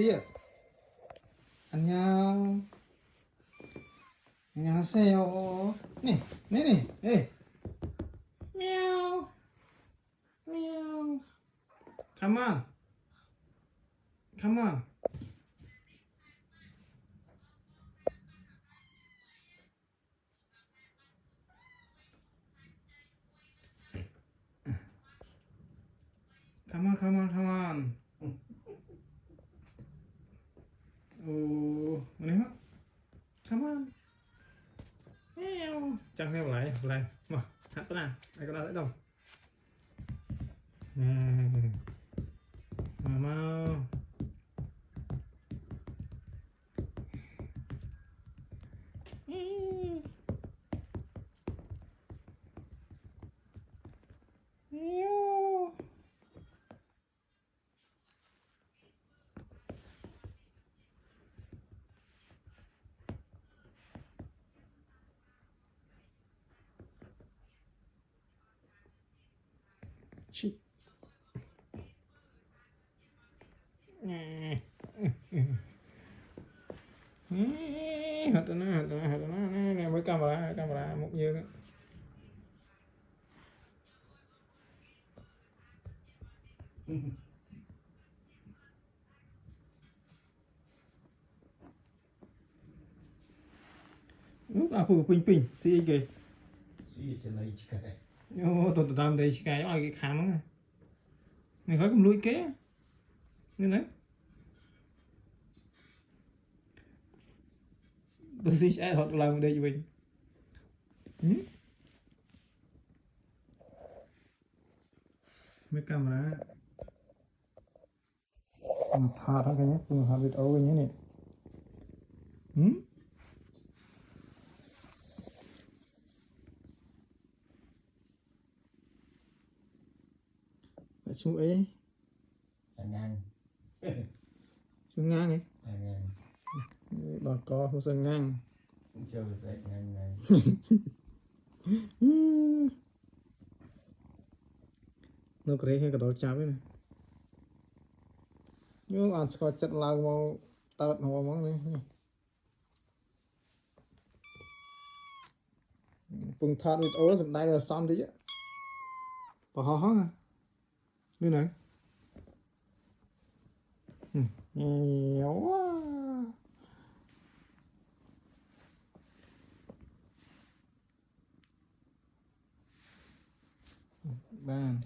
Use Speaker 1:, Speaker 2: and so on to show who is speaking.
Speaker 1: Iya, 안녕. 안녕하세요. 네. Meow. Meow. Come on. Come on. Come on. Oh, mana? Come on. Meow. Chẳng theo lại. Mà, hạt ta nào. Ai có đâu đâu. Nè. Mà mau. Meow. Chị. Hạt ta nè với camera một như đó. Apa ping si cái
Speaker 2: Si trên đây chỉ cái
Speaker 1: tôi làm đây cái ai cái khám á này khỏi cầm lùi kế nên đấy tôi xin sẽ họ làm đây cho mình mấy camera thà thằng cái nhé cùng hạt vịt ấu cái nhé này xuống ấy
Speaker 2: ngang
Speaker 1: xuống ngang này
Speaker 2: ngang
Speaker 1: đọt co không sơn ngang
Speaker 2: chơi sẽ ngang
Speaker 1: nó có hay cái đó chạm ấy này nhưng ăn score chất lao mau tao hoa món này vùng thạt vịt ấu dùm đây là xong đi á bỏ ho à như này nhiều quá bàn